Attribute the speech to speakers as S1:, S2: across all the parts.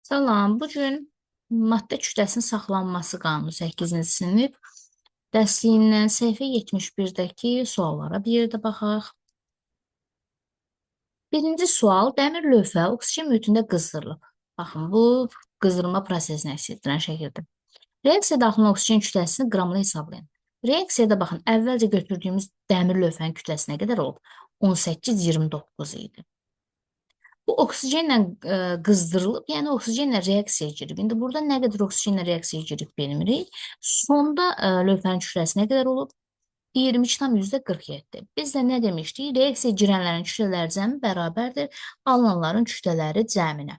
S1: Salam, bu gün maddə kütləsinin saxlanması qanunu 8-ci sinif dərsliyindən səhifə 71-dəki suallara bir yerdə baxaq. Birinci sual, dəmir lövhə oksigen mühitində qızdırılıb. Baxın, bu qızdırma prosesini əks etdirən şəkildir. Reaksiya daxilində oksigen kütləsini qramla hesablayın. Reaksiyada baxın, əvvəlcə götürdüyümüz dəmir lövhənin kütləsi nə qədər olub? 18-29 idi. Bu oksigenlə qızdırılıb, yəni oksigenlə reaksiyaya girib. İndi burada nə qədər oksigenlə reaksiyaya girib bilmirik. Sonda lövhənin kütləsi nə qədər olub? 22,47. Biz də nə demişdik? Reaksiyaya girənlərin kütlələri cəmi bərabərdir alınanların kütlələri cəminə.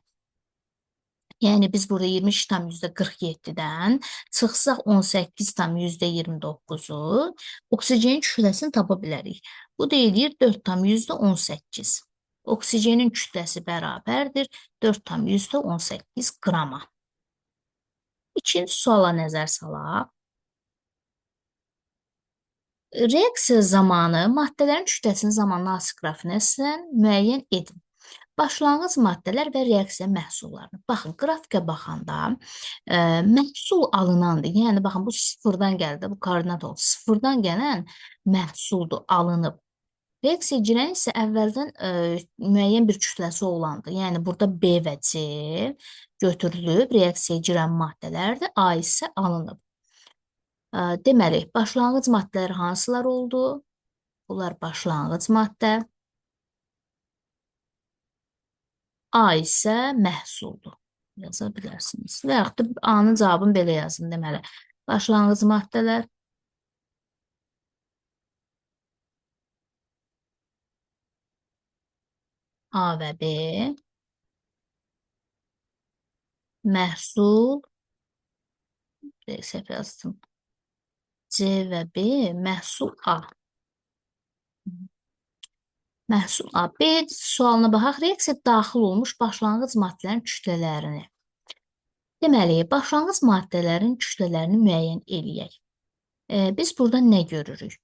S1: Yəni biz burada 22,47-dən çıxsaq 18,29-u oksigenin kütləsini tapa bilərik. Bu deyilir 4,18. Oksigenin kütləsi bərabərdir 4,18 qrama. İkinci suala nəzər salaq. Reaksiya zamanı maddələrin kütləsinin zamanlı asik qrafinə müəyyən edin. Başlanğıc maddələr və reaksiya məhsullarını. Baxın, qrafikə baxanda məhsul alınandır. Yəni, baxın, bu sıfırdan gəldi, bu koordinat oldu. Sıfırdan gələn məhsuldur, alınıb. Reaksiya girən isə əvvəldən müəyyən bir kütləsi olandır. Yəni, burada B və C götürülüb, reaksiyaya girən maddələrdir, A isə alınıb. Deməli, başlanğıc maddələr hansılar oldu? Bunlar başlanğıc maddə. A isə məhsuldur. Yaza bilərsiniz. Və yaxud da A-nın cavabını belə yazın, deməli. Başlanğıc maddələr A və B, məhsul, səhv yazdım, C və B, məhsul A. Məhsul A. B sualına baxaq, reaksiya daxil olmuş başlanğıc maddələrin kütlələrini. Deməli, başlanğıc maddələrin kütlələrini müəyyən eləyək. Biz burada nə görürük?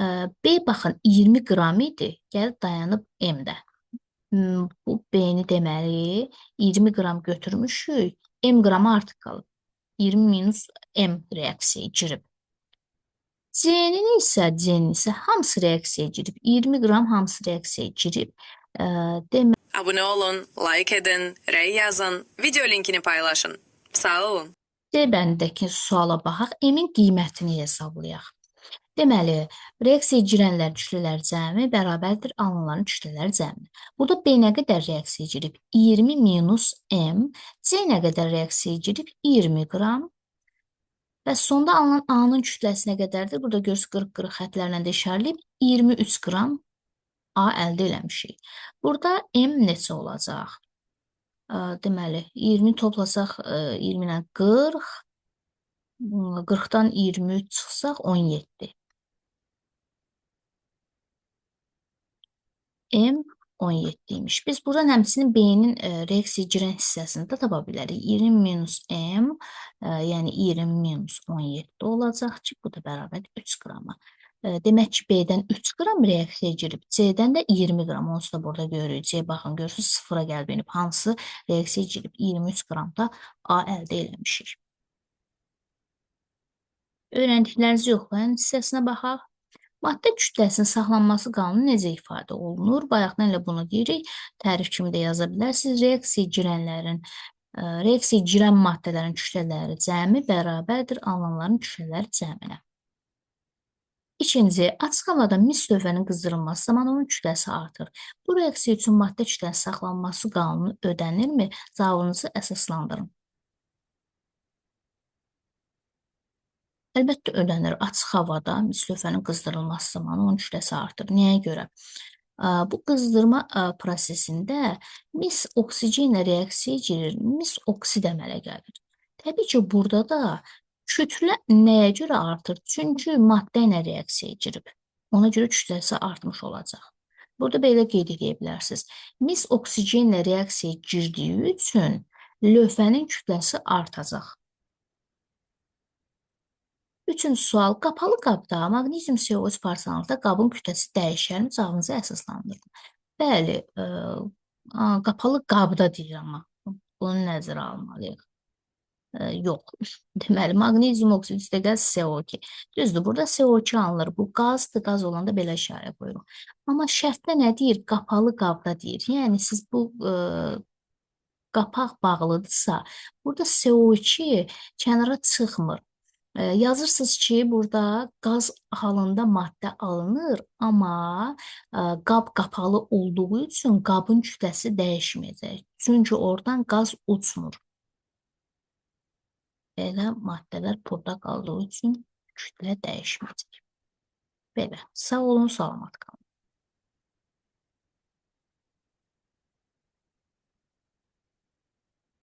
S1: B, baxın, 20 qram idi, gəlib dayanıb M-də. Bu B-ni deməli 20 qram götürmüşük, M qramı artıq qalıb. 20 minus M reaksiyaya girib. C-nin isə hamısı reaksiyaya girib. 20 qram hamısı reaksiyaya girib.
S2: Abone olun, like edin, rəy yazın, video linkini paylaşın. Sağ olun.
S1: C bəndindəki suala baxaq, M-in qiymətini hesablayaq. Deməli, reaksiyaya girənlər kütlələr cəmi bərabərdir alınanların kütlələr cəmi. Burada B nə qədər reaksiyaya girib? 20 minus M. C nə qədər reaksiyaya girib? 20 qram. Və sonda alınan A-nın kütləsi nə qədərdir? Burada görürsünüz 40-40 xətlərlə də işarələyib 23 qram A əldə eləmişik. Burada M neçə olacaq? Deməli, 20 toplasaq 20 ilə 40, 40-dan 23 çıxsaq 17. M 17 imiş. Biz buradan həmçinin B-nin reaksiyaya girən hissəsini də tapa bilərik. 20 minus M, yəni 20 minus 17 olacaq ki, bu da bərabər 3 qrama. Demək ki, B-dən 3 qram reaksiyaya girib, C-dən də 20 qram. Onsuz da burada görürük. C, baxın, görürsünüz, sıfıra gəlib inib. Hansı reaksiyaya girib? 23 qramda A əldə eləmişik. Öyrəndiklərinizi yoxlayın hissəsinə baxaq. Maddə kütləsinin saxlanması qanunu necə ifadə olunur? Bayaqdan elə bunu deyirik. Tərif kimi də yaza bilərsiniz. Reaksiyaya girən maddələrin kütlələri cəmi bərabərdir alınanların kütlələri cəminə. İkinci, açıq havada mis lövhənin qızdırılması zamanı onun kütləsi artır. Bu reaksiya üçün maddə kütləsinin saxlanması qanunu ödənirmi? Cavabınızı əsaslandırın. Əlbəttə ödənir. Açıq havada mis lövhənin qızdırılması zamanı onun kütləsi artır. Nəyə görə? Bu qızdırma prosesində mis oksigenlə reaksiyaya girir. Mis oksid əmələ gəlir. Təbii ki, burada da kütlə nəyə görə artır? Çünki maddə ilə reaksiyaya girib. Ona görə kütləsi artmış olacaq. Burada belə qeyd edə bilərsiniz. Mis oksigenlə reaksiyaya girdiyi üçün lövhənin kütləsi artacaq. Üçüncü sual, qapalı qabda maqnezium CO3 parçalandıqda qabın kütləsi dəyişərmi? Cavabınızı əsaslandırın. Bəli, qapalı qabda deyir amma. Bunu nəzərə almalıyıq. Yox. Deməli, maqnezium oksid üstə qaz CO2. Düzdür, burada CO2 alınır. Bu qazdır, qaz olanda belə işarə qoyuruq. Amma şərtdə nə deyir? Qapalı qabda deyir. Yəni, siz bu qapaq bağlıdırsa, burada CO2 kənara çıxmır. Yazırsınız ki, burada qaz halında maddə alınır, amma qab qapalı olduğu üçün qabın kütləsi dəyişməyəcək. Çünki oradan qaz uçmur. Belə maddələr burada qaldığı üçün kütlə dəyişməyəcək. Belə. Sağ olun, salamat qalın.